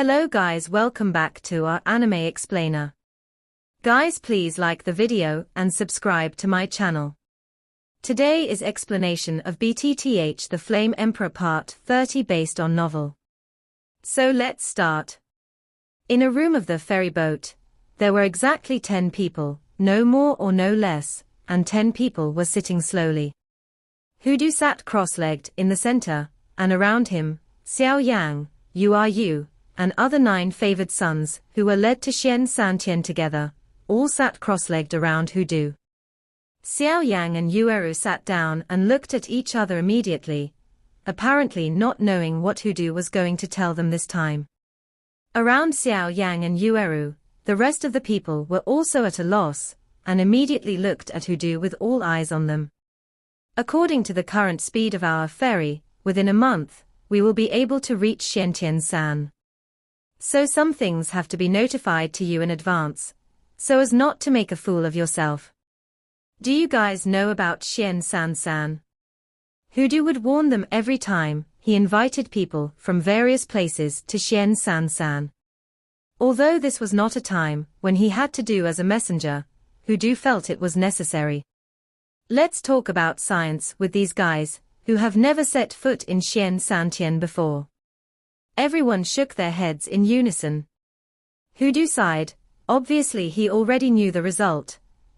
Hello guys, welcome back to our anime explainer. Guys, please like the video and subscribe to my channel. Today is explanation of BTTH The Flame Emperor Part 30 based on novel. So let's start. In a room of the ferry boat, there were exactly 10 people, no more or no less, and 10 people were sitting slowly. Hudu sat cross-legged in the center, and around him, Xiao Yan, Yu, and other 9 favored sons, who were led to Xian Santian together, all sat cross-legged around Hudu. Xiao Yang and Yueru sat down and looked at each other immediately, apparently not knowing what Hudu was going to tell them this time. Around Xiao Yang and Yueru, the rest of the people were also at a loss, and immediately looked at Hudu with all eyes on them. According to the current speed of our ferry, within a month, we will be able to reach Xiantian-san. So some things have to be notified to you in advance, so as not to make a fool of yourself. Do you guys know about Xian-san? Hudu would warn them every time he invited people from various places to Xian-san. Although this was not a time when he had to do as a messenger, Hudu felt it was necessary. Let's talk about science with these guys, who have never set foot in Xian-Santian before. Everyone shook their heads in unison. Hudu sighed, obviously he already knew the result,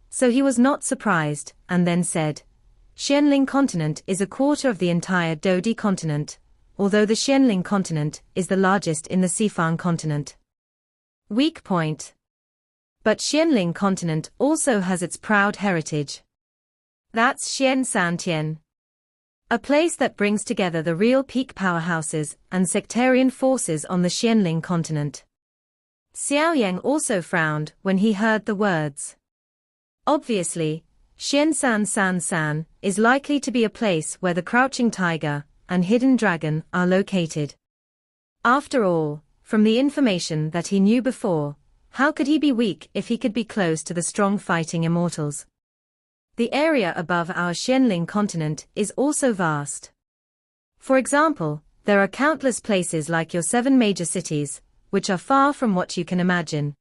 so he was not surprised, and then said, Xianling continent is a quarter of the entire Dodi continent, although the Xianling continent is the largest in the Sifang continent. Weak point. But Xianling continent also has its proud heritage. That's Xian-Santian. A place that brings together the real peak powerhouses and sectarian forces on the Xianling continent. Xiao Yang also frowned when he heard the words. Obviously, Xian-San is likely to be a place where the crouching tiger and hidden dragon are located. After all, from the information that he knew before, how could he be weak if he could be close to the strong fighting immortals? The area above our Xianling continent is also vast. For example, there are countless places like your 7 major cities, which are far from what you can imagine.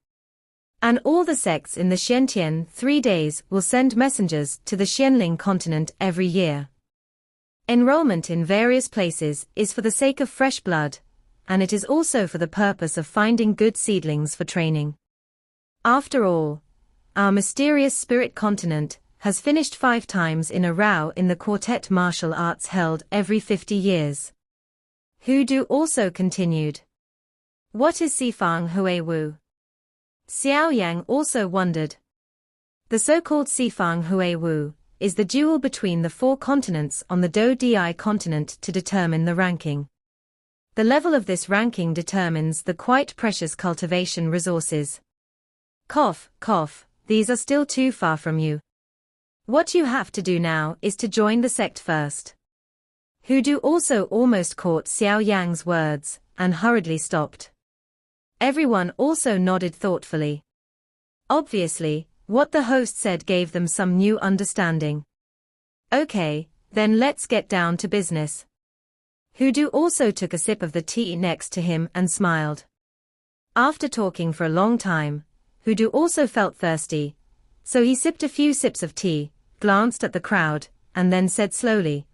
And all the sects in the Xiantian 3 days will send messengers to the Xianling continent every year. Enrollment in various places is for the sake of fresh blood, and it is also for the purpose of finding good seedlings for training. After all, our mysterious spirit continent has finished 5 times in a row in the quartet martial arts held every 50 years. Hudu also continued. What is Sifang Hui Wu? Xiao Yang also wondered. The so-called Sifang Hui Wu is the duel between the 4 continents on the Do-Di continent to determine the ranking. The level of this ranking determines the quite precious cultivation resources. Cough, cough, these are still too far from you. What you have to do now is to join the sect first. Hudu also almost caught Xiao Yang's words, and hurriedly stopped. Everyone also nodded thoughtfully. Obviously, what the host said gave them some new understanding. Okay, then let's get down to business. Hudu also took a sip of the tea next to him and smiled. After talking for a long time, Hudu also felt thirsty, so he sipped a few sips of tea, glanced at the crowd, and then said slowly,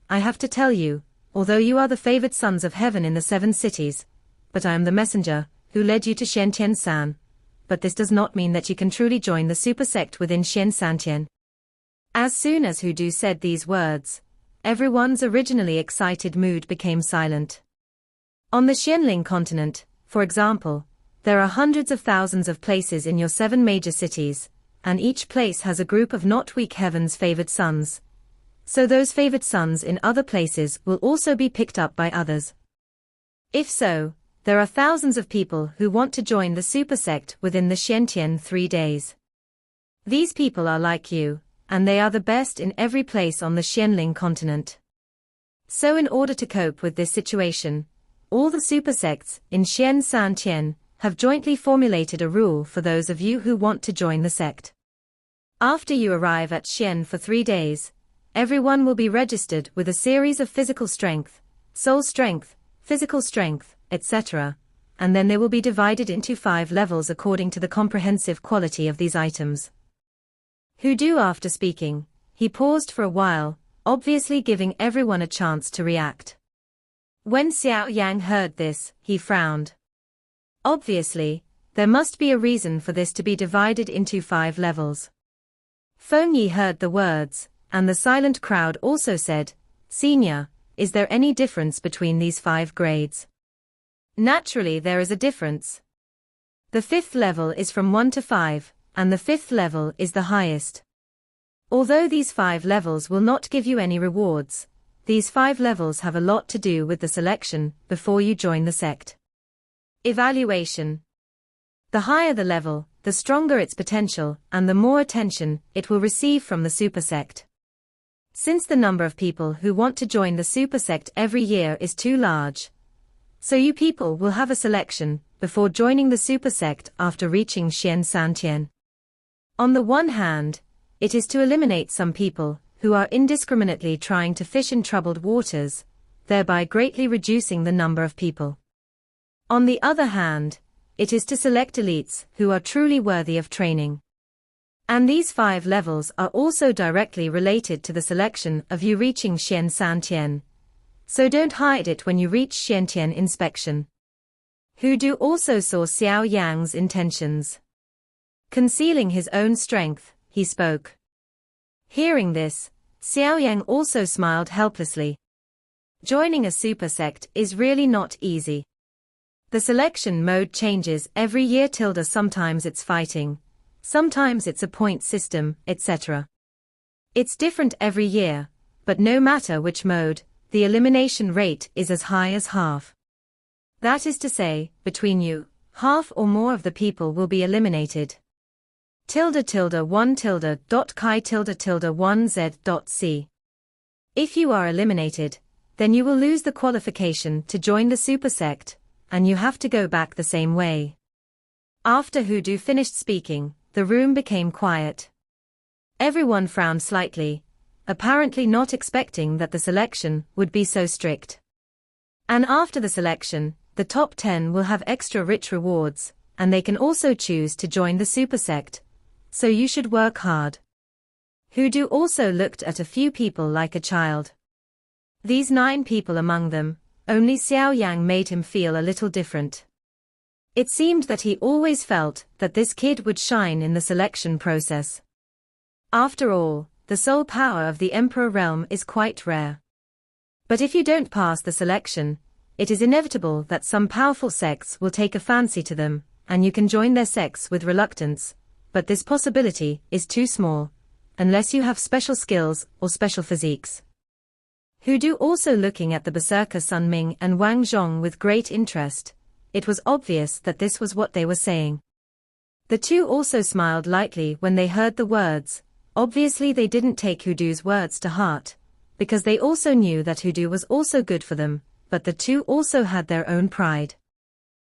I have to tell you, although you are the favored sons of heaven in the 7 cities, but I am the messenger who led you to Xiantian-san, but this does not mean that you can truly join the super sect within Xian-Santian. As soon as Hudu said these words, everyone's originally excited mood became silent. On the Xianling continent, for example, there are hundreds of thousands of places in your 7 major cities, and each place has a group of not weak heaven's favored sons. So those favored sons in other places will also be picked up by others. If so, there are thousands of people who want to join the super sect within the Xiantian 3 days. These people are like you, and they are the best in every place on the Xianling continent. So in order to cope with this situation, all the super sects in Xian-Santian have jointly formulated a rule for those of you who want to join the sect. After you arrive at Xian for 3 days, everyone will be registered with a series of physical strength, soul strength, physical strength, etc., and then they will be divided into 5 levels according to the comprehensive quality of these items. Hudu after speaking, he paused for a while, obviously giving everyone a chance to react. When Xiao Yan heard this, he frowned. Obviously, there must be a reason for this to be divided into 5 levels. Feng Yi heard the words, and the silent crowd also said, "Senior, is there any difference between these 5 grades?" Naturally there is a difference. The 5th level is from 1 to 5, and the 5th level is the highest. Although these 5 levels will not give you any rewards, these 5 levels have a lot to do with the selection before you join the sect. Evaluation. The higher the level, the stronger its potential, and the more attention it will receive from the super sect. Since the number of people who want to join the super sect every year is too large, so you people will have a selection before joining the super sect after reaching Xian Santian. On the one hand, it is to eliminate some people who are indiscriminately trying to fish in troubled waters, thereby greatly reducing the number of people. On the other hand, it is to select elites who are truly worthy of training. And these 5 levels are also directly related to the selection of you reaching Xian Santian. So don't hide it when you reach Xiantian inspection. Hudu also saw Xiao Yang's intentions. Concealing his own strength, he spoke. Hearing this, Xiao Yang also smiled helplessly. Joining a super sect is really not easy. The selection mode changes every year. Sometimes it's fighting, sometimes it's a point system, etc. It's different every year, but no matter which mode, the elimination rate is as high as half. That is to say, between you, half or more of the people will be eliminated. ~1.chi.1z.c. If you are eliminated, then you will lose the qualification to join the super sect, and you have to go back the same way. After Hudu finished speaking, the room became quiet. Everyone frowned slightly, apparently not expecting that the selection would be so strict. And after the selection, the top 10 will have extra rich rewards, and they can also choose to join the super sect. So you should work hard. Hudu also looked at a few people like a child. These 9 people among them, only Xiao Yang made him feel a little different. It seemed that he always felt that this kid would shine in the selection process. After all, the soul power of the Emperor realm is quite rare. But if you don't pass the selection, it is inevitable that some powerful sects will take a fancy to them, and you can join their sects with reluctance, but this possibility is too small, unless you have special skills or special physiques. Hudu also looking at the berserker Sun Ming and Wang Zhong with great interest. It was obvious that this was what they were saying. The two also smiled lightly when they heard the words. Obviously they didn't take Hudu's words to heart, because they also knew that Hudu was also good for them, but the two also had their own pride.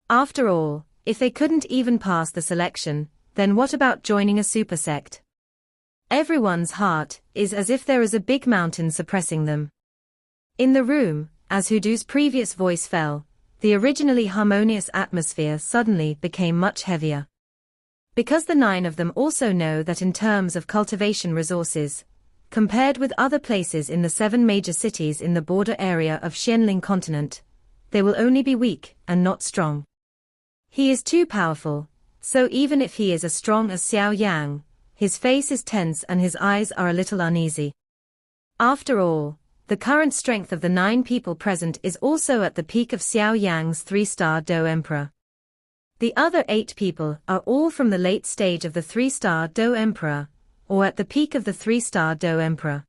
After all, if they couldn't even pass the selection, then what about joining a super sect? Everyone's heart is as if there is a big mountain suppressing them. In the room, as Hudu's previous voice fell, the originally harmonious atmosphere suddenly became much heavier. Because the 9 of them also know that in terms of cultivation resources, compared with other places in the 7 major cities in the border area of Xianling continent, they will only be weak and not strong. He is too powerful, so even if he is as strong as Xiao Yang, his face is tense and his eyes are a little uneasy. After all, the current strength of the 9 people present is also at the peak of Xiao Yang's 3-star Do Emperor. The other 8 people are all from the late stage of the 3-star Do Emperor, or at the peak of the 3-star Do Emperor.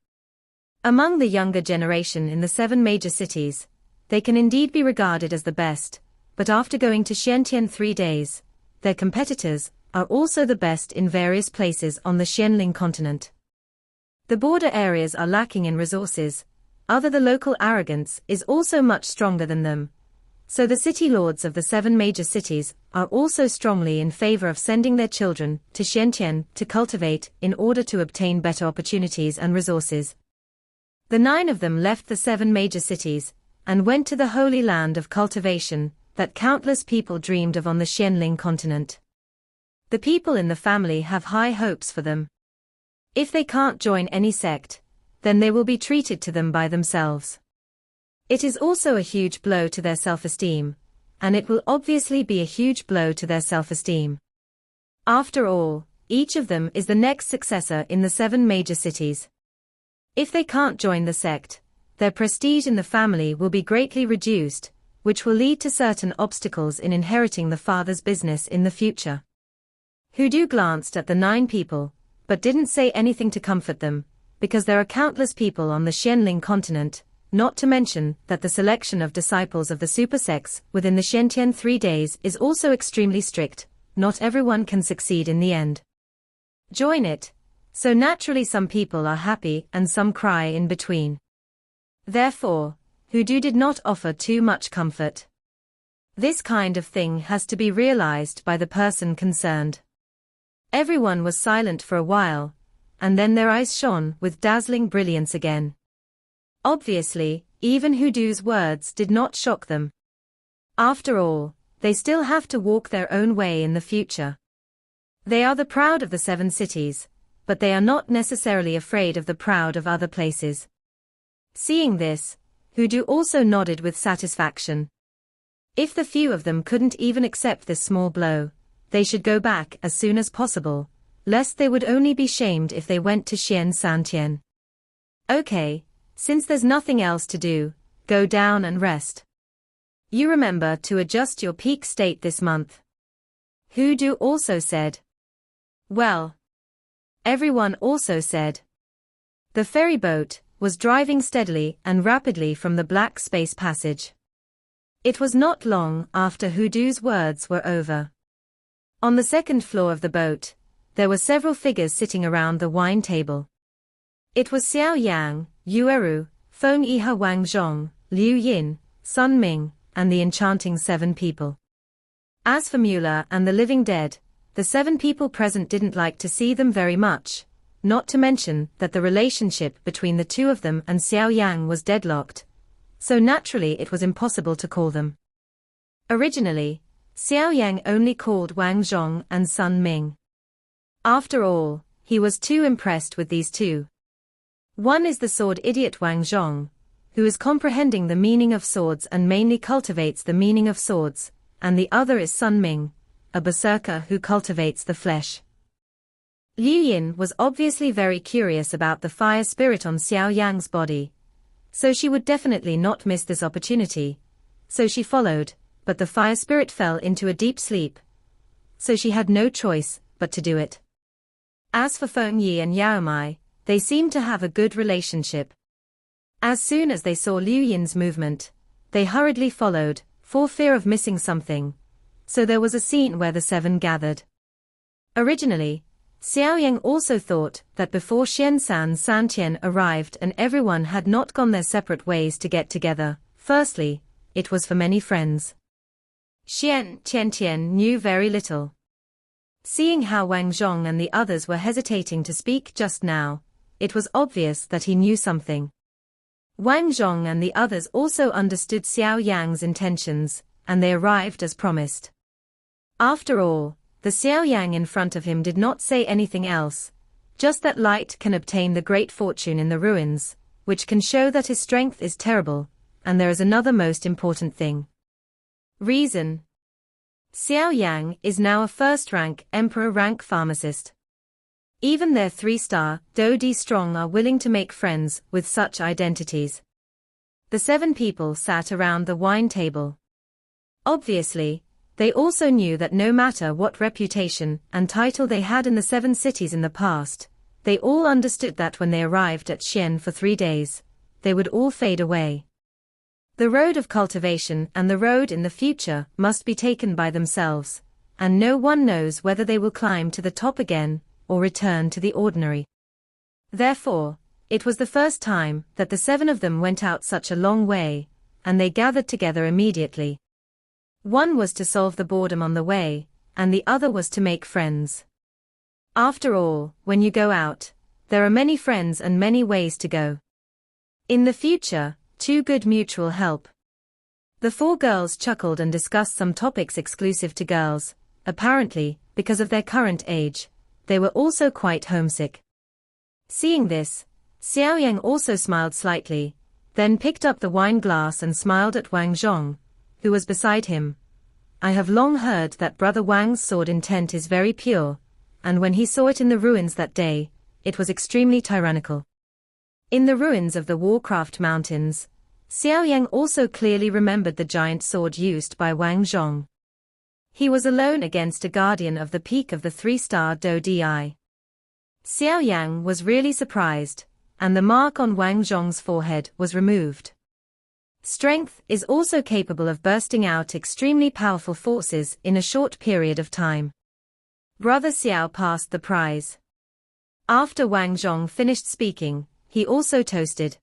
Among the younger generation in the 7 major cities, they can indeed be regarded as the best, but after going to Xiantian 3 days, their competitors are also the best in various places on the Xianling continent. The border areas are lacking in resources, the local arrogance is also much stronger than them. So the city lords of the 7 major cities are also strongly in favor of sending their children to Xiantian to cultivate in order to obtain better opportunities and resources. The 9 of them left the 7 major cities and went to the Holy Land of cultivation, that countless people dreamed of on the Xianling continent. The people in the family have high hopes for them. If they can't join any sect, then they will be treated to them by themselves. It is also a huge blow to their self-esteem, and it will obviously be a huge blow to their self-esteem. After all, each of them is the next successor in the 7 major cities. If they can't join the sect, their prestige in the family will be greatly reduced, which will lead to certain obstacles in inheriting the father's business in the future. Hudu glanced at the 9 people, but didn't say anything to comfort them, because there are countless people on the Xianling continent, not to mention that the selection of disciples of the super sects within the Xiantian 3 days is also extremely strict. Not everyone can succeed in the end. Join it, so naturally some people are happy and some cry in between. Therefore, Hudu did not offer too much comfort. This kind of thing has to be realized by the person concerned. Everyone was silent for a while, and then their eyes shone with dazzling brilliance again. Obviously, even Hudu's words did not shock them. After all, they still have to walk their own way in the future. They are the proud of the 7 cities, but they are not necessarily afraid of the proud of other places. Seeing this, Hudu also nodded with satisfaction. If the few of them couldn't even accept this small blow, they should go back as soon as possible, lest they would only be shamed if they went to Xian Santian. Okay, since there's nothing else to do, go down and rest. You remember to adjust your peak state this month. Hudu also said. Well. Everyone also said. The ferry boat was driving steadily and rapidly from the black space passage. It was not long after Hudu's words were over. On the 2nd floor of the boat, there were several figures sitting around the wine table. It was Xiao Yan, Yueru, Feng Yihe Wang Zhong, Liu Yin, Sun Ming, and the enchanting 7 people. As for Mueller and the living dead, the 7 people present didn't like to see them very much, not to mention that the relationship between the 2 of them and Xiao Yang was deadlocked, so naturally it was impossible to call them. Originally, Xiao Yang only called Wang Zhong and Sun Ming. After all, he was too impressed with these 2. One is the sword idiot Wang Zhong, who is comprehending the meaning of swords and mainly cultivates the meaning of swords, and the other is Sun Ming, a berserker who cultivates the flesh. Liu Yin was obviously very curious about the fire spirit on Xiao Yang's body, so she would definitely not miss this opportunity, so she followed, but the fire spirit fell into a deep sleep, so she had no choice but to do it. As for Feng Yi and Yaomai, they seemed to have a good relationship. As soon as they saw Liu Yin's movement, they hurriedly followed, for fear of missing something, so there was a scene where the 7 gathered. Originally, Xiao Yang also thought that before Xiansan Santian arrived and everyone had not gone their separate ways to get together, firstly, it was for many friends. Xian Tiantian knew very little. Seeing how Wang Zhong and the others were hesitating to speak just now, it was obvious that he knew something. Wang Zhong and the others also understood Xiao Yang's intentions, and they arrived as promised. After all, the Xiao Yang in front of him did not say anything else, just that light can obtain the great fortune in the ruins, which can show that his strength is terrible, and there is another most important thing. Reason. Xiao Yang is now a first-rank emperor rank pharmacist. Even their 3-star, Dodi Strong are willing to make friends with such identities. The 7 people sat around the wine table. Obviously, they also knew that no matter what reputation and title they had in the 7 cities in the past, they all understood that when they arrived at Xian for 3 days, they would all fade away. The road of cultivation and the road in the future must be taken by themselves, and no one knows whether they will climb to the top again, or return to the ordinary. Therefore, it was the first time that the 7 of them went out such a long way, and they gathered together immediately. One was to solve the boredom on the way, and the other was to make friends. After all, when you go out, there are many friends and many ways to go. In the future, 2 good mutual help. The four girls chuckled and discussed some topics exclusive to girls. Apparently, because of their current age, they were also quite homesick. Seeing this, Xiao Yan also smiled slightly, then picked up the wine glass and smiled at Wang Zhong, who was beside him. I have long heard that Brother Wang's sword intent is very pure, and when he saw it in the ruins that day, it was extremely tyrannical. In the ruins of the Warcraft Mountains, Xiao Yang also clearly remembered the giant sword used by Wang Zhong. He was alone against a guardian of the peak of the 3-star Do Di. Xiao Yang was really surprised, and the mark on Wang Zhong's forehead was removed. Strength is also capable of bursting out extremely powerful forces in a short period of time. Brother Xiao passed the prize. After Wang Zhong finished speaking, he also toasted.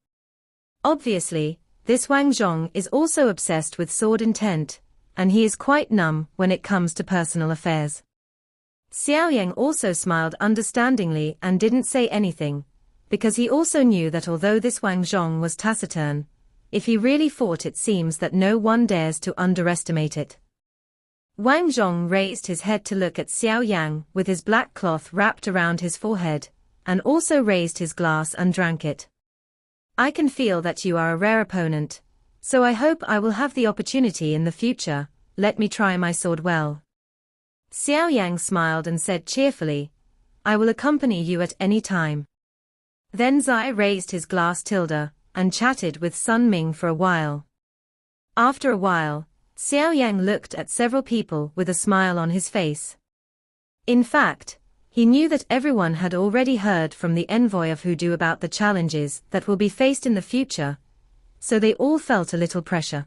Obviously, this Wang Zhong is also obsessed with sword intent, and he is quite numb when it comes to personal affairs. Xiao Yang also smiled understandingly and didn't say anything, because he also knew that although this Wang Zhong was taciturn, if he really fought, it seems that no one dares to underestimate it. Wang Zhong raised his head to look at Xiao Yang with his black cloth wrapped around his forehead, and also raised his glass and drank it. I can feel that you are a rare opponent, so I hope I will have the opportunity in the future. Let me try my sword well. Xiao Yang smiled and said cheerfully, I will accompany you at any time. Then Zai raised his glass tilde, and chatted with Sun Ming for a while. After a while, Xiao Yang looked at several people with a smile on his face. In fact, he knew that everyone had already heard from the envoy of Hudu about the challenges that will be faced in the future, so they all felt a little pressure.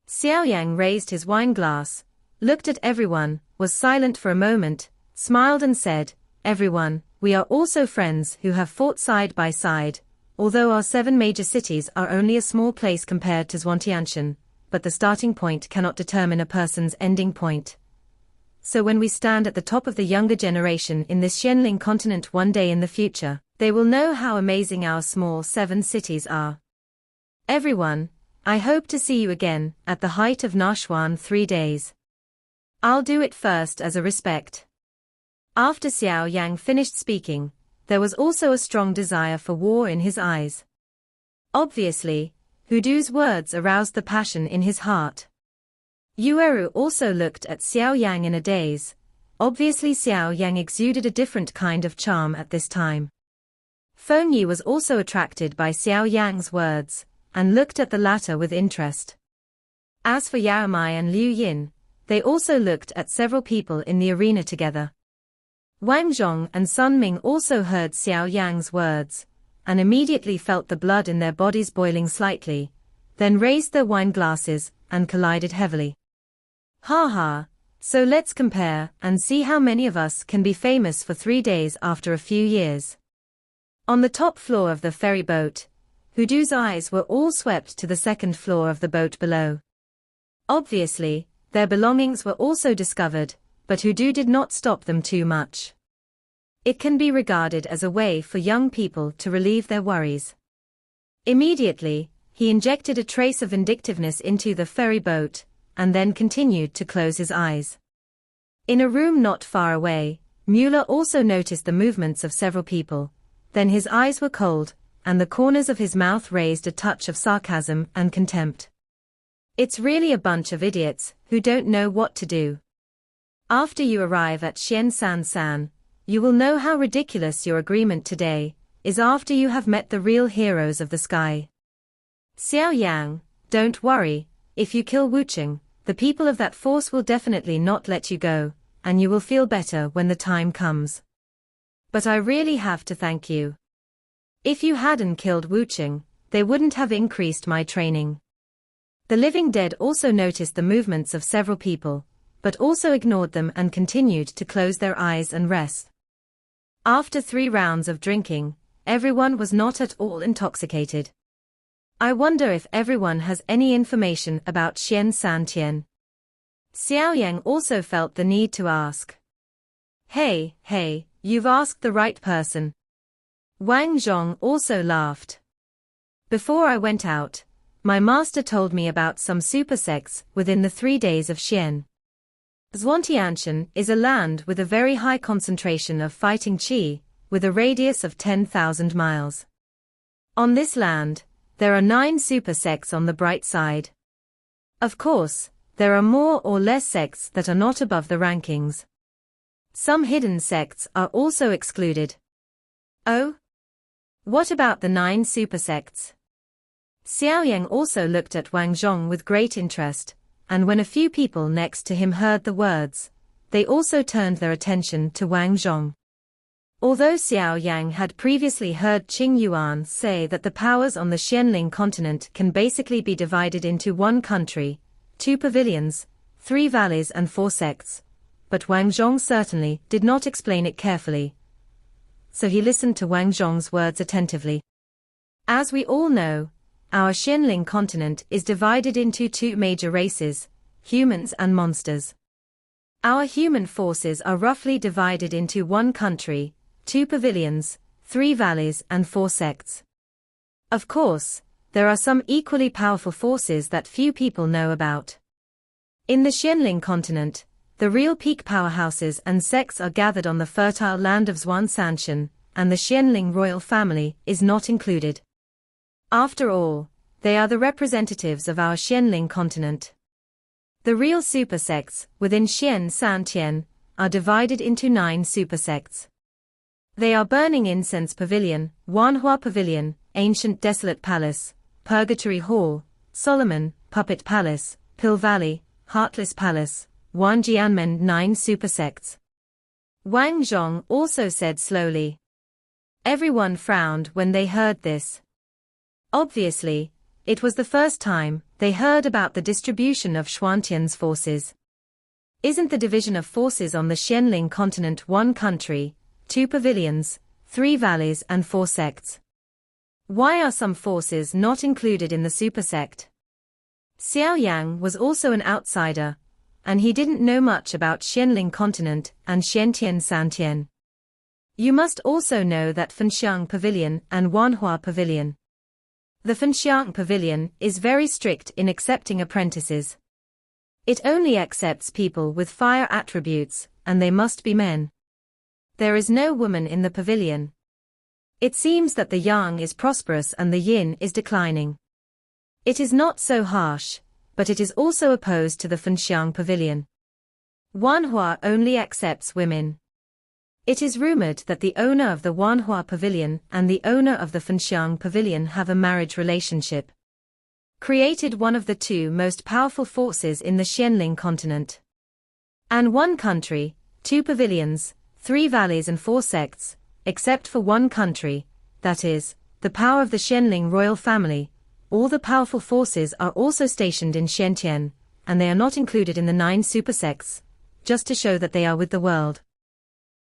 Xiao Yang raised his wine glass, looked at everyone, was silent for a moment, smiled and said, Everyone, we are also friends who have fought side by side, although our 7 major cities are only a small place compared to Zhuangtianshan, but the starting point cannot determine a person's ending point. So when we stand at the top of the younger generation in this Xianling continent one day in the future, they will know how amazing our small 7 cities are. Everyone, I hope to see you again at the height of Nashuan 3 days. I'll do it first as a respect. After Xiao Yang finished speaking, there was also a strong desire for war in his eyes. Obviously, Hudu's words aroused the passion in his heart. Yueru also looked at Xiao Yang in a daze. Obviously Xiao Yang exuded a different kind of charm at this time. Feng Yi was also attracted by Xiao Yang's words, and looked at the latter with interest. As for Yao Mai and Liu Yin, they also looked at several people in the arena together. Wang Zhong and Sun Ming also heard Xiao Yang's words, and immediately felt the blood in their bodies boiling slightly, then raised their wine glasses and collided heavily. Ha ha, so let's compare and see how many of us can be famous for 3 days after a few years. On the top floor of the ferry boat, Hudu's eyes were all swept to the second floor of the boat below. Obviously, their belongings were also discovered, but Hudu did not stop them too much. It can be regarded as a way for young people to relieve their worries. Immediately, he injected a trace of vindictiveness into the ferry boat, and then continued to close his eyes. In a room not far away, Mueller also noticed the movements of several people, then his eyes were cold, and the corners of his mouth raised a touch of sarcasm and contempt. It's really a bunch of idiots who don't know what to do. After you arrive at Xiansan-san, you will know how ridiculous your agreement today is after you have met the real heroes of the sky. Xiao Yang, don't worry, if you kill Wucheng, the people of that force will definitely not let you go, and you will feel better when the time comes. But I really have to thank you. If you hadn't killed Wucheng, they wouldn't have increased my training. The living dead also noticed the movements of several people, but also ignored them and continued to close their eyes and rest. After 3 rounds of drinking, everyone was not at all intoxicated. I wonder if everyone has any information about Xian Santian. Xiao Yang also felt the need to ask. Hey, you've asked the right person. Wang Zhong also laughed. Before I went out, my master told me about some super sects within the 3 days of Xian. Xuantianshan is a land with a very high concentration of fighting qi, with a radius of 10,000 miles. On this land, there are 9 super sects on the bright side. Of course, there are more or less sects that are not above the rankings. Some hidden sects are also excluded. Oh? What about the 9 super sects? Xiao Yan also looked at Wang Zhong with great interest, and when a few people next to him heard the words, they also turned their attention to Wang Zhong. Although Xiao Yang had previously heard Qing Yuan say that the powers on the Xianling continent can basically be divided into 1 country, 2 pavilions, 3 valleys and 4 sects, but Wang Zhong certainly did not explain it carefully. So he listened to Wang Zhong's words attentively. As we all know, our Xianling continent is divided into 2 major races, humans and monsters. Our human forces are roughly divided into 1 country, 2 pavilions, 3 valleys and 4 sects. Of course, there are some equally powerful forces that few people know about. In the Xianling continent, the real peak powerhouses and sects are gathered on the fertile land of Xuansanshan, and the Xianling royal family is not included. After all, they are the representatives of our Xianling continent. The real super sects within Xian Santian are divided into 9 super sects. They are Burning Incense Pavilion, Wanhua Pavilion, Ancient Desolate Palace, Purgatory Hall, Solomon, Puppet Palace, Pill Valley, Heartless Palace, Wanjianmen. 9 super sects. Wang Zhong also said slowly. Everyone frowned when they heard this. Obviously, it was the first time they heard about the distribution of Xuantian's forces. Isn't the division of forces on the Xianling continent 1 country, 2 pavilions, 3 valleys and 4 sects? Why are some forces not included in the super sect? Xiao Yang was also an outsider, and he didn't know much about Xianling continent and Xiantian Santian. You must also know that Fenxiang Pavilion and Wanhua Pavilion. The Fenxiang Pavilion is very strict in accepting apprentices. It only accepts people with fire attributes, and they must be men. There is no woman in the pavilion. It seems that the yang is prosperous and the yin is declining. It is not so harsh, but it is also opposed to the Fenxiang Pavilion. Wanhua only accepts women. It is rumored that the owner of the Wanhua Pavilion and the owner of the Fenxiang Pavilion have a marriage relationship. Created one of the 2 most powerful forces in the Xianling continent. And 1 country, 2 pavilions, 3 valleys and 4 sects, except for 1 country, that is, the power of the Xianling royal family. All the powerful forces are also stationed in Xiantian, and they are not included in the 9 super sects, just to show that they are with the world.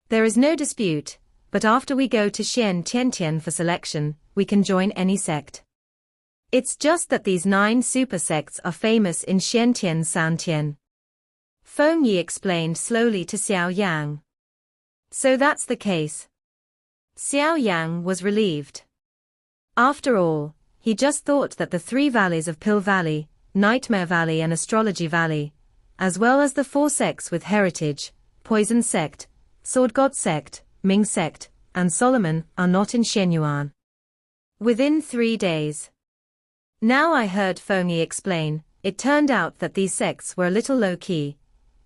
There is no dispute, but after we go to Xian Tiantian for selection, we can join any sect. It's just that these 9 super sects are famous in Xiantian Santian. Feng Yi explained slowly to Xiao Yang. So that's the case. Xiao Yang was relieved. After all, he just thought that the 3 valleys of Pill Valley, Nightmare Valley and Astrology Valley, as well as the 4 sects with Heritage, Poison Sect, Sword God Sect, Ming Sect, and Solomon are not in Shenyuan. Within 3 days. Now I heard Feng Yi explain, it turned out that these sects were a little low-key,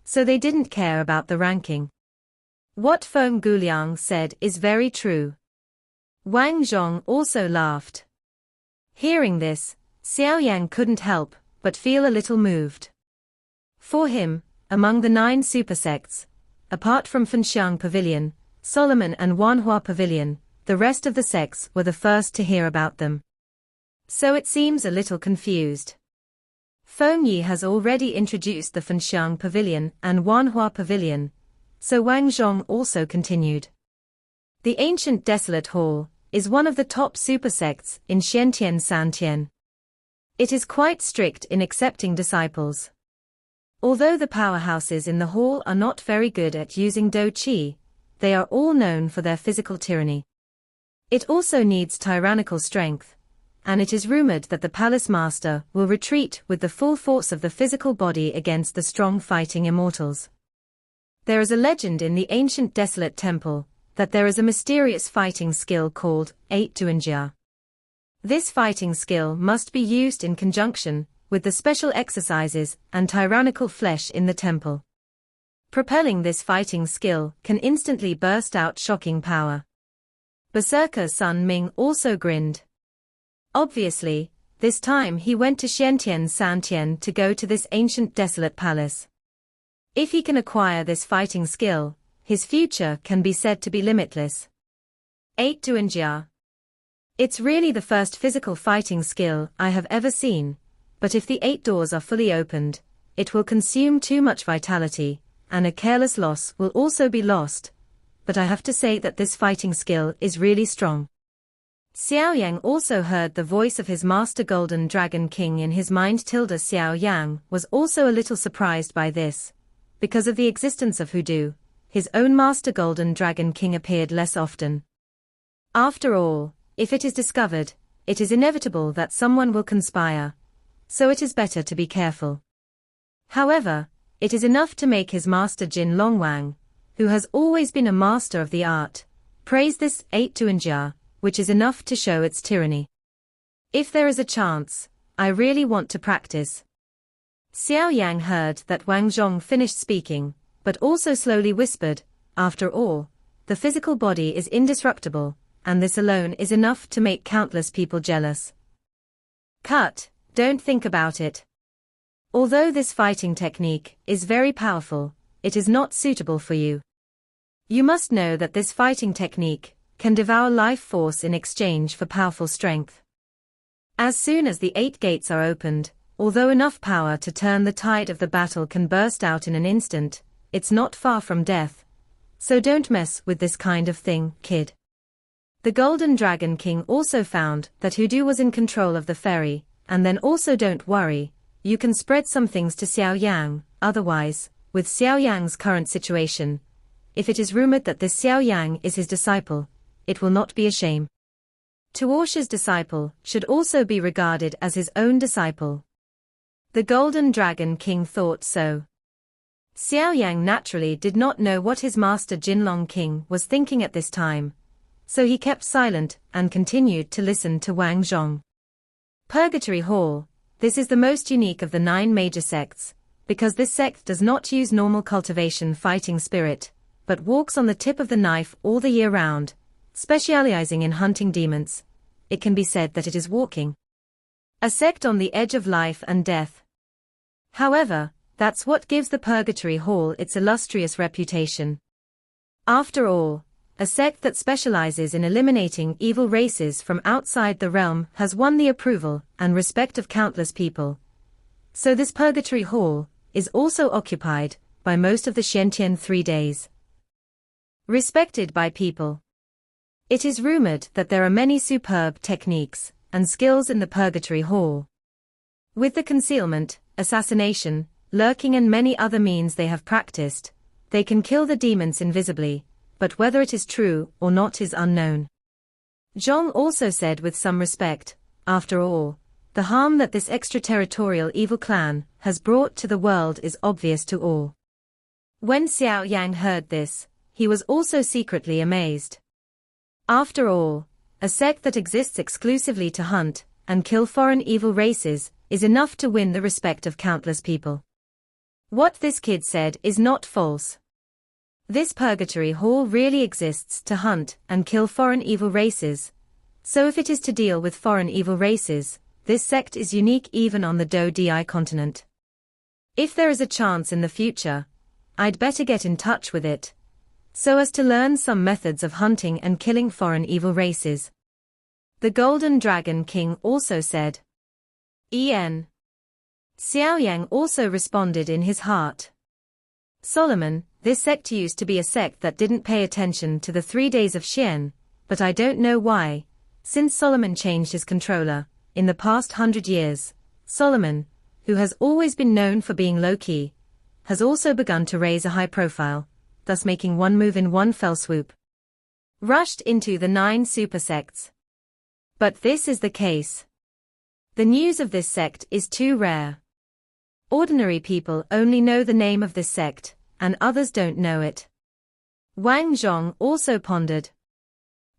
so they didn't care about the ranking. What Feng Guliang said is very true. Wang Zhong also laughed. Hearing this, Xiao Yang couldn't help but feel a little moved. For him, among the 9 super sects, apart from Fenxiang Pavilion, Solomon and Wanhua Pavilion, the rest of the sects were the first to hear about them. So it seems a little confused. Feng Yi has already introduced the Fenxiang Pavilion and Wanhua Pavilion, so Wang Zhong also continued. The Ancient Desolate Hall is one of the top super sects in Xiantian Santian. It is quite strict in accepting disciples. Although the powerhouses in the hall are not very good at using Do Qi, they are all known for their physical tyranny. It also needs tyrannical strength, and it is rumored that the palace master will retreat with the full force of the physical body against the strong fighting immortals. There is a legend in the ancient desolate temple that there is a mysterious fighting skill called 8-Duanjia. This fighting skill must be used in conjunction with the special exercises and tyrannical flesh in the temple. Propelling this fighting skill can instantly burst out shocking power. Berserker Sun Ming also grinned. Obviously, this time he went to Xiantian Santian to go to this ancient desolate palace. If he can acquire this fighting skill, his future can be said to be limitless. 8-Duanjia. It's really the first physical fighting skill I have ever seen, but if the 8 doors are fully opened, it will consume too much vitality, and a careless loss will also be lost, but I have to say that this fighting skill is really strong. Xiao Yang also heard the voice of his master Golden Dragon King in his mind. Xiao Yang was also a little surprised by this. Because of the existence of Hoodoo, his own master Golden Dragon King appeared less often. After all, if it is discovered, it is inevitable that someone will conspire, so it is better to be careful. However, it is enough to make his master Jin Longwang, who has always been a master of the art, praise this 8-Duanjia, which is enough to show its tyranny. If there is a chance, I really want to practice. Xiao Yang heard that Wang Zhong finished speaking, but also slowly whispered, after all, the physical body is indestructible, and this alone is enough to make countless people jealous. Cut, don't think about it. Although this fighting technique is very powerful, it is not suitable for you. You must know that this fighting technique can devour life force in exchange for powerful strength. As soon as the 8 gates are opened, although enough power to turn the tide of the battle can burst out in an instant, it's not far from death. So don't mess with this kind of thing, kid. The Golden Dragon King also found that Hoodoo was in control of the ferry, and then also don't worry, you can spread some things to Xiao Yang. Otherwise, with Xiao Yang's current situation, if it is rumored that this Xiao Yang is his disciple, it will not be a shame. Tuorsha's disciple should also be regarded as his own disciple. The Golden Dragon King thought so. Xiao Yang naturally did not know what his master Jinlong King was thinking at this time, so he kept silent and continued to listen to Wang Zhong. Purgatory Hall, this is the most unique of the 9 major sects, because this sect does not use normal cultivation fighting spirit, but walks on the tip of the knife all the year round, specializing in hunting demons. It can be said that it is walking a sect on the edge of life and death. However, that's what gives the Purgatory Hall its illustrious reputation. After all, a sect that specializes in eliminating evil races from outside the realm has won the approval and respect of countless people. So this Purgatory Hall is also occupied by most of the Xiantian 3 days. Respected by people. It is rumored that there are many superb techniques and skills in the Purgatory Hall. With the concealment, assassination, lurking and many other means they have practiced, they can kill the demons invisibly, but whether it is true or not is unknown. Zhong also said with some respect, after all, the harm that this extraterritorial evil clan has brought to the world is obvious to all. When Xiao Yang heard this, he was also secretly amazed. After all, a sect that exists exclusively to hunt and kill foreign evil races is enough to win the respect of countless people. What this kid said is not false. This Purgatory Hall really exists to hunt and kill foreign evil races, so if it is to deal with foreign evil races, this sect is unique even on the Do-Di continent. If there is a chance in the future, I'd better get in touch with it, so as to learn some methods of hunting and killing foreign evil races. The Golden Dragon King also said. En. Xiao Yang also responded in his heart. Solomon, this sect used to be a sect that didn't pay attention to the 3 days of Xian, but I don't know why, since Solomon changed his controller, in the past 100 years, Solomon, who has always been known for being low-key, has also begun to raise a high profile, thus making one move in one fell swoop. Rushed into the 9 super sects. But this is the case. The news of this sect is too rare. Ordinary people only know the name of this sect, and others don't know it. Wang Zhong also pondered.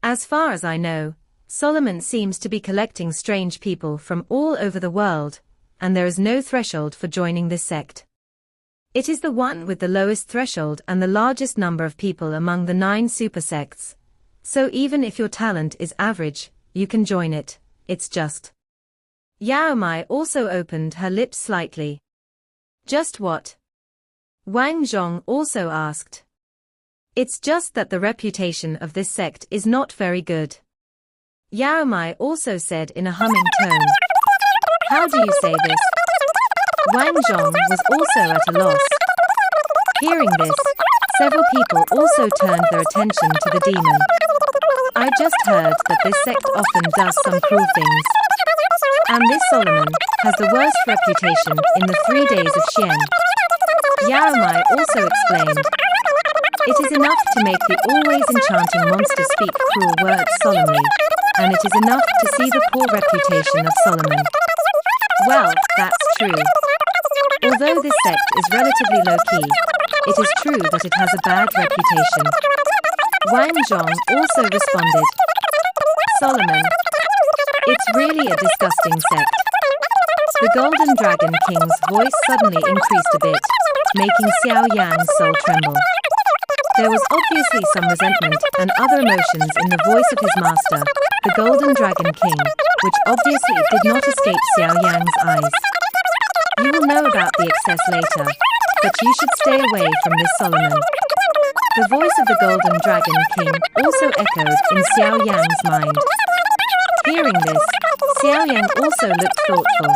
As far as I know, Solomon seems to be collecting strange people from all over the world, and there is no threshold for joining this sect. It is the one with the lowest threshold and the largest number of people among the 9 super sects. So even if your talent is average, you can join it. It's just. Yao Mai also opened her lips slightly. Just what? Wang Zhong also asked. It's just that the reputation of this sect is not very good. Yao Mai also said in a humming tone. How do you say this? Wang Zhong was also at a loss. Hearing this, several people also turned their attention to the demon. I just heard that this sect often does some cruel things. And this Solomon has the worst reputation in the 3 days of Xian. Yao Mai also explained. It is enough to make the always enchanting monster speak cruel words solemnly, and it is enough to see the poor reputation of Solomon. Well, that's true. Although this sect is relatively low-key, it is true that it has a bad reputation. Wang Zhong also responded. Solomon. It's really a disgusting sect. The Golden Dragon King's voice suddenly increased a bit, making Xiao Yan's soul tremble. There was obviously some resentment and other emotions in the voice of his master, the Golden Dragon King, which obviously did not escape Xiao Yan's eyes. You will know about the excess later, but you should stay away from this Solomon. The voice of the Golden Dragon King also echoed in Xiao Yan's mind. Hearing this, Xiao Yan also looked thoughtful.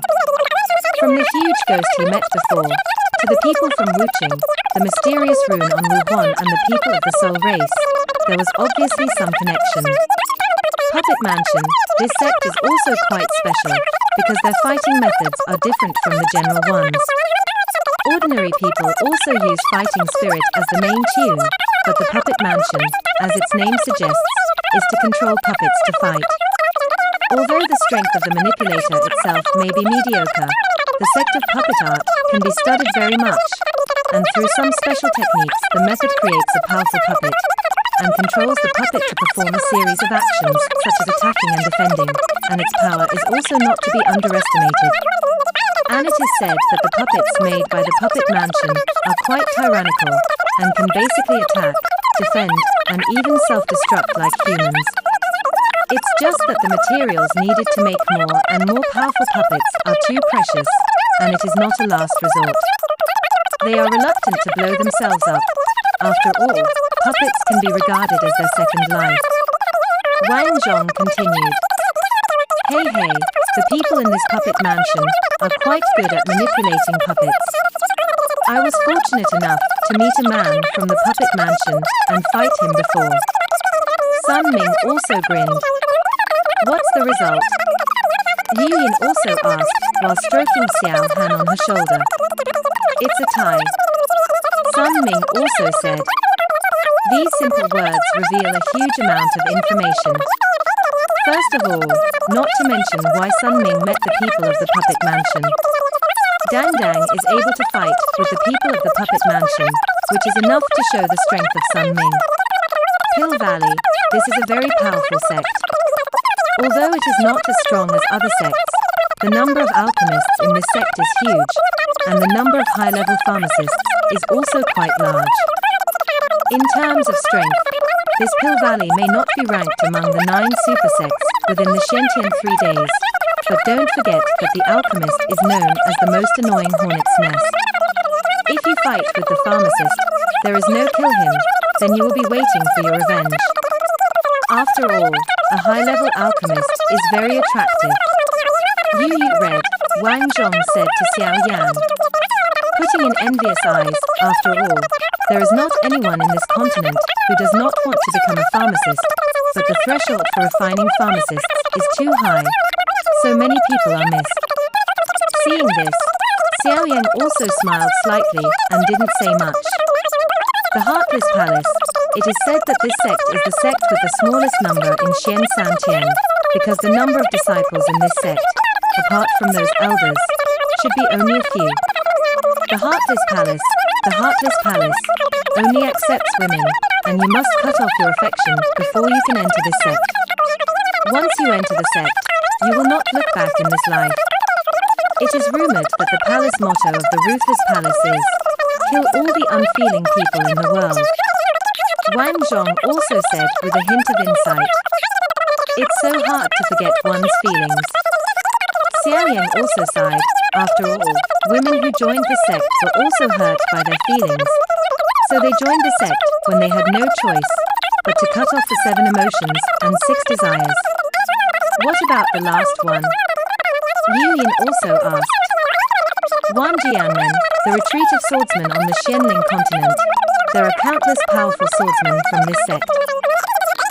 From the huge ghost he met before, to the people from Wuching, the mysterious rune on Wuhuan and the people of the Soul Race, there was obviously some connection. Puppet Mansion, this sect is also quite special, because their fighting methods are different from the general ones. Ordinary people also use fighting spirit as the main tune, but the Puppet Mansion, as its name suggests, is to control puppets to fight. Although the strength of the manipulator itself may be mediocre, the sect of puppet art can be studied very much, and through some special techniques the method creates a powerful puppet, and controls the puppet to perform a series of actions such as attacking and defending, and its power is also not to be underestimated. And it is said that the puppets made by the Puppet Mansion are quite tyrannical, and can basically attack, defend, and even self-destruct like humans. It's just that the materials needed to make more and more powerful puppets are too precious, and it is not a last resort. They are reluctant to blow themselves up. After all, puppets can be regarded as their second life. Wang Zhong continued. Hey, the people in this Puppet Mansion are quite good at manipulating puppets. I was fortunate enough to meet a man from the Puppet Mansion and fight him before. Sun Ming also grinned. What's the result? Liu Yin also asked while stroking Xiao Han on her shoulder. It's a tie. Sun Ming also said. These simple words reveal a huge amount of information. First of all, not to mention why Sun Ming met the people of the Puppet Mansion. Dang Dang is able to fight with the people of the Puppet Mansion, which is enough to show the strength of Sun Ming. Pill Valley, this is a very powerful sect. Although it is not as strong as other sects, the number of alchemists in this sect is huge, and the number of high-level pharmacists is also quite large. In terms of strength, this Pill Valley may not be ranked among the 9 super sects within the Shentian 3 days, but don't forget that the alchemist is known as the most annoying hornet's nest. If you fight with the pharmacist, there is no kill him, then you will be waiting for your revenge. After all, a high-level alchemist is very attractive. You read, Wang Zhong said to Xiao Yan. Putting in envious eyes, after all, there is not anyone in this continent who does not want to become a pharmacist, but the threshold for refining pharmacists is too high, so many people are missed. Seeing this, Xiao Yan also smiled slightly and didn't say much. The Heartless Palace, it is said that this sect is the sect with the smallest number in Xian San Tian, because the number of disciples in this sect, apart from those elders, should be only a few. The heartless palace, only accepts women, and you must cut off your affection before you can enter this sect. Once you enter the sect, you will not look back in this life. It is rumored that the palace motto of the ruthless palace is, kill all the unfeeling people in the world. Wang Zhong also said with a hint of insight, it's so hard to forget one's feelings. Xiao Yan also sighed. After all, women who joined the sect were also hurt by their feelings. So they joined the sect when they had no choice but to cut off the 7 emotions and 6 desires. What about the last one? Liu Yin also asked. Wan Jianmen, the retreat of swordsmen on the Xianling continent. There are countless powerful swordsmen from this sect.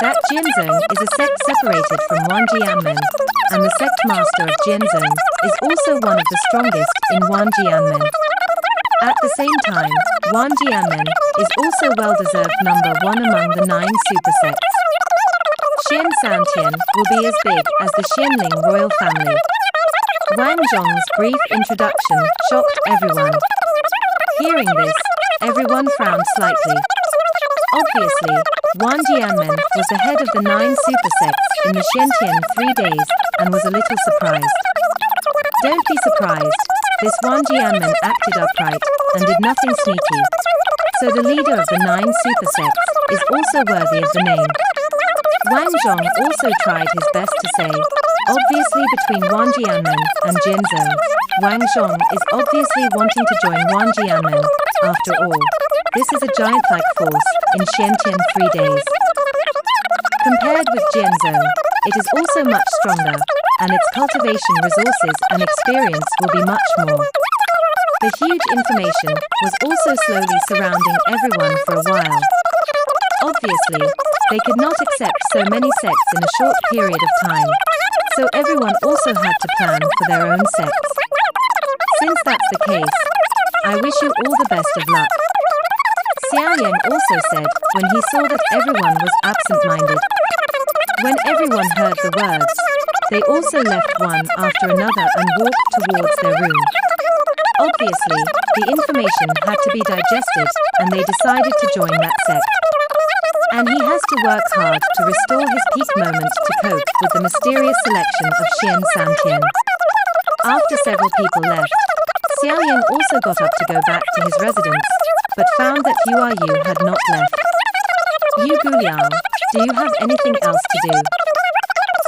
That Jianzhong is a sect separated from Wan Jianmen, and the sect master of Jianzhong is also one of the strongest in Wan Jianmen. At the same time, Wan Jianmen is also well-deserved number 1 among the 9 super sects. Xian Santian will be as big as the Xianling royal family. Wang Zhong's brief introduction shocked everyone. Hearing this, everyone frowned slightly. Obviously, Wan Jianmen was the head of the 9 super sects in the Xiantian 3 days and was a little surprised. Don't be surprised, this Wan Jianmen acted upright and did nothing sneaky. So the leader of the 9 super sects is also worthy of the name. Wang Zhong also tried his best to say, obviously between Wan Jianmen and Jianzhong, Wang Zhong is obviously wanting to join Wan Jianmen. After all, this is a giant-like force in Xiantian 3 days. Compared with Jianzhong, it is also much stronger, and its cultivation resources and experience will be much more. The huge information was also slowly surrounding everyone for a while. Obviously, they could not accept so many sects in a short period of time, so everyone also had to plan for their own sects. Since that's the case, I wish you all the best of luck. Xiao Yan also said when he saw that everyone was absent-minded. When everyone heard the words, they also left one after another and walked towards their room. Obviously, the information had to be digested, and they decided to join that sect. And he has to work hard to restore his peak moment to cope with the mysterious selection of Xian Santian. After several people left, Xiao Yan also got up to go back to his residence, but found that Yu had not left. Yu Guliang, do you have anything else to do?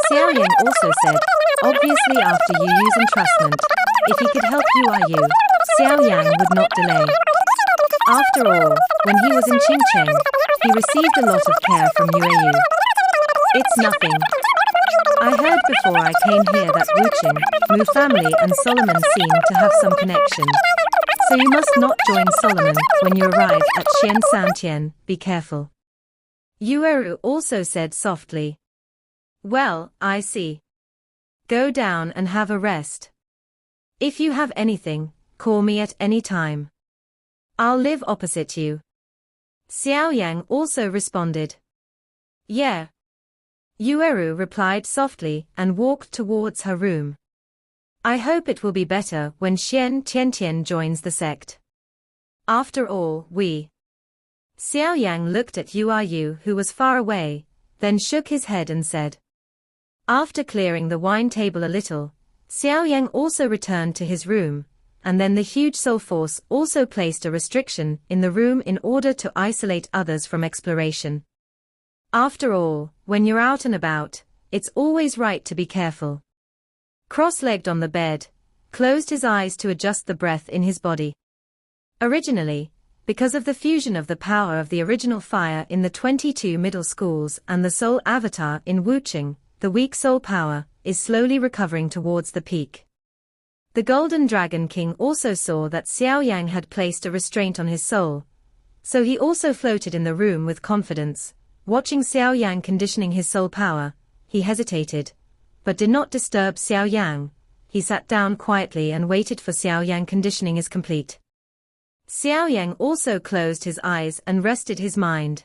Xiao Yan also said, obviously after Yu's entrustment, if he could help Yu, Xiao Yan would not delay. After all, when he was in Qingcheng, he received a lot of care from Yu. It's nothing. I heard before I came here that Wuqing, Mu family and Solomon seem to have some connection. So you must not join Solomon when you arrive at Xian Santian, be careful. Yu also said softly. Well, I see. Go down and have a rest. If you have anything, call me at any time. I'll live opposite you. Xiao Yang also responded. Yeah. Yu replied softly and walked towards her room. I hope it will be better when Xian Tiantian joins the sect. After all, Xiao Yang looked at Yu who was far away, then shook his head and said. After clearing the wine table a little, Xiao Yang also returned to his room, and then the huge soul force also placed a restriction in the room in order to isolate others from exploration. After all, when you're out and about, it's always right to be careful. Cross-legged on the bed, closed his eyes to adjust the breath in his body. Originally, because of the fusion of the power of the original fire in the 22 middle schools and the soul avatar in Wuqing, the weak soul power is slowly recovering towards the peak. The Golden Dragon King also saw that Xiao Yang had placed a restraint on his soul, so he also floated in the room with confidence. Watching Xiao Yang conditioning his soul power, he hesitated, but did not disturb Xiao Yang. He sat down quietly and waited for Xiao Yang conditioning is complete. Xiao Yang also closed his eyes and rested his mind.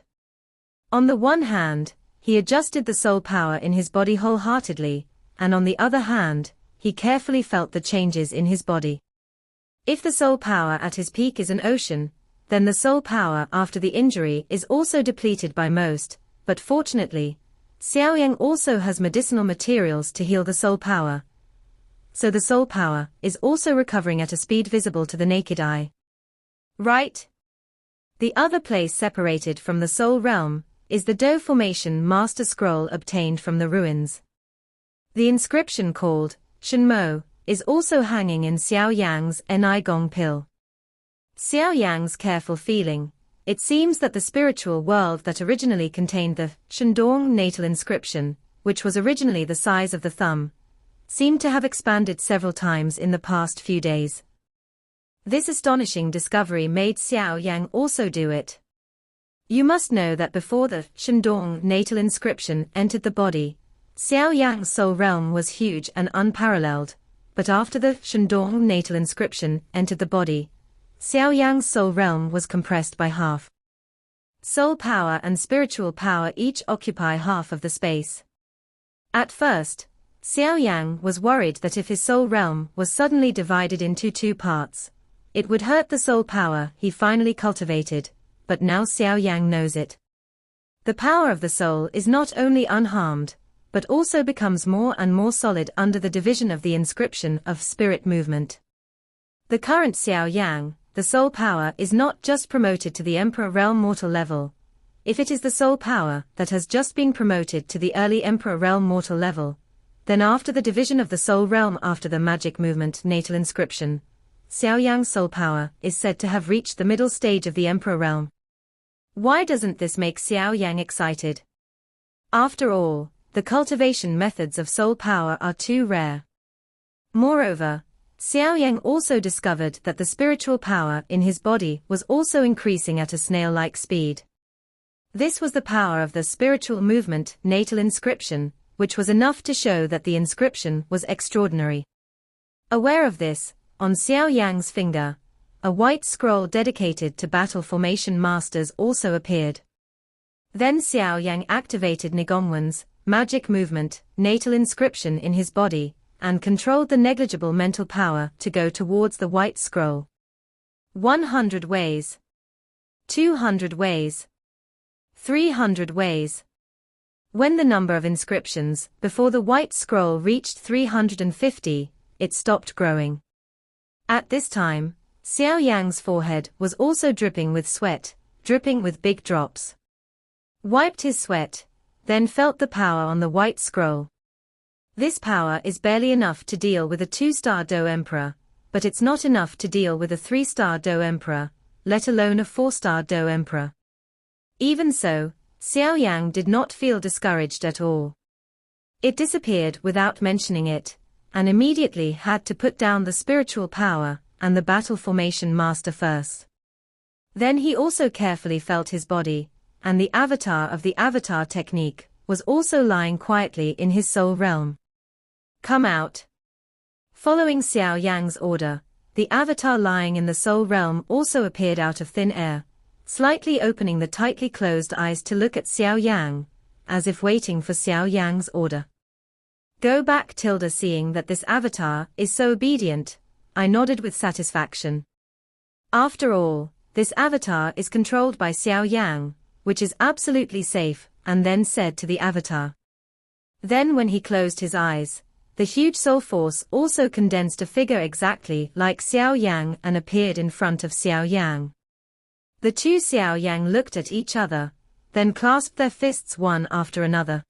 On the one hand, he adjusted the soul power in his body wholeheartedly, and on the other hand, he carefully felt the changes in his body. If the soul power at his peak is an ocean, then the soul power after the injury is also depleted by most, but fortunately, Xiao Yan also has medicinal materials to heal the soul power. So the soul power is also recovering at a speed visible to the naked eye. Right? The other place separated from the soul realm is the Do Formation Master Scroll obtained from the ruins. The inscription called Shenmo is also hanging in Xiao Yang's Ni Gong Pill. Xiao Yang's careful feeling, it seems that the spiritual world that originally contained the Shendong natal inscription, which was originally the size of the thumb, seemed to have expanded several times in the past few days. This astonishing discovery made Xiao Yang also do it. You must know that before the Shendong natal inscription entered the body, Xiao Yang's soul realm was huge and unparalleled, but after the Shendong natal inscription entered the body, Xiao Yang's soul realm was compressed by half. Soul power and spiritual power each occupy half of the space. At first, Xiao Yang was worried that if his soul realm was suddenly divided into two parts, it would hurt the soul power he finally cultivated, but now Xiao Yang knows it. The power of the soul is not only unharmed, but also becomes more and more solid under the division of the inscription of spirit movement. The current Xiao Yang, the soul power, is not just promoted to the Emperor Realm mortal level. If it is the soul power that has just been promoted to the early Emperor Realm mortal level, then after the division of the soul realm after the magic movement natal inscription, Xiao Yang's soul power is said to have reached the middle stage of the Emperor Realm. Why doesn't this make Xiao Yang excited? After all, the cultivation methods of soul power are too rare. Moreover, Xiao Yang also discovered that the spiritual power in his body was also increasing at a snail-like speed. This was the power of the spiritual movement natal inscription, which was enough to show that the inscription was extraordinary. Aware of this, on Xiao Yang's finger, a white scroll dedicated to battle formation masters also appeared. Then Xiao Yang activated Nigongwen's magic movement natal inscription in his body, and controlled the negligible mental power to go towards the white scroll. 100 ways. 200 ways. 300 ways. When the number of inscriptions before the white scroll reached 350, it stopped growing. At this time, Xiao Yang's forehead was also dripping with sweat, dripping with big drops. Wiped his sweat, then felt the power on the white scroll. This power is barely enough to deal with a 2-star Do Emperor, but it's not enough to deal with a 3-star Do Emperor, let alone a 4-star Do Emperor. Even so, Xiao Yang did not feel discouraged at all. It disappeared without mentioning it, and immediately had to put down the spiritual power and the battle formation master first. Then he also carefully felt his body, and the avatar of the avatar technique was also lying quietly in his soul realm. Come out. Following Xiao Yang's order, the avatar lying in the soul realm also appeared out of thin air, slightly opening the tightly closed eyes to look at Xiao Yang, as if waiting for Xiao Yang's order. Go back. Seeing that this avatar is so obedient, I nodded with satisfaction. After all, this avatar is controlled by Xiao Yang, which is absolutely safe, and then said to the avatar. Then when he closed his eyes, the huge soul force also condensed a figure exactly like Xiao Yang and appeared in front of Xiao Yang. The two Xiao Yang looked at each other, then clasped their fists one after another.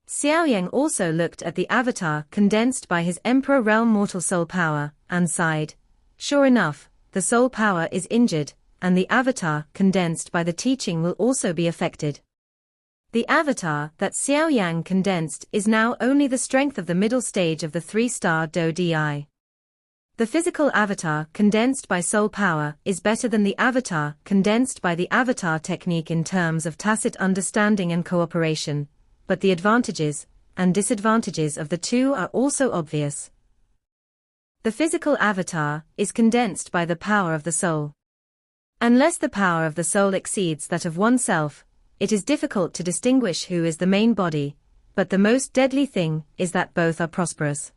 Xiao Yang also looked at the avatar condensed by his Emperor Realm mortal soul power, and sighed. Sure enough, the soul power is injured, and the avatar condensed by the teaching will also be affected. The avatar that Xiao Yang condensed is now only the strength of the middle stage of the 3-star Do Di. The physical avatar condensed by soul power is better than the avatar condensed by the avatar technique in terms of tacit understanding and cooperation, but the advantages and disadvantages of the two are also obvious. The physical avatar is condensed by the power of the soul. Unless the power of the soul exceeds that of oneself, it is difficult to distinguish who is the main body, but the most deadly thing is that both are prosperous.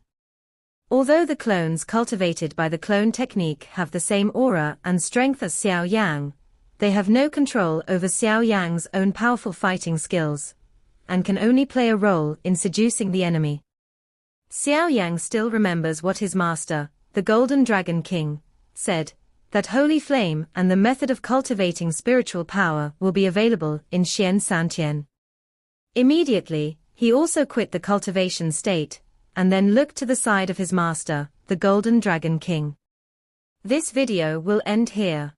Although the clones cultivated by the clone technique have the same aura and strength as Xiao Yang, they have no control over Xiao Yang's own powerful fighting skills, and can only play a role in seducing the enemy. Xiao Yang still remembers what his master, the Golden Dragon King, said, that holy flame and the method of cultivating spiritual power will be available in Xian Santian. Immediately, he also quit the cultivation state, and then looked to the side of his master, the Golden Dragon King. This video will end here.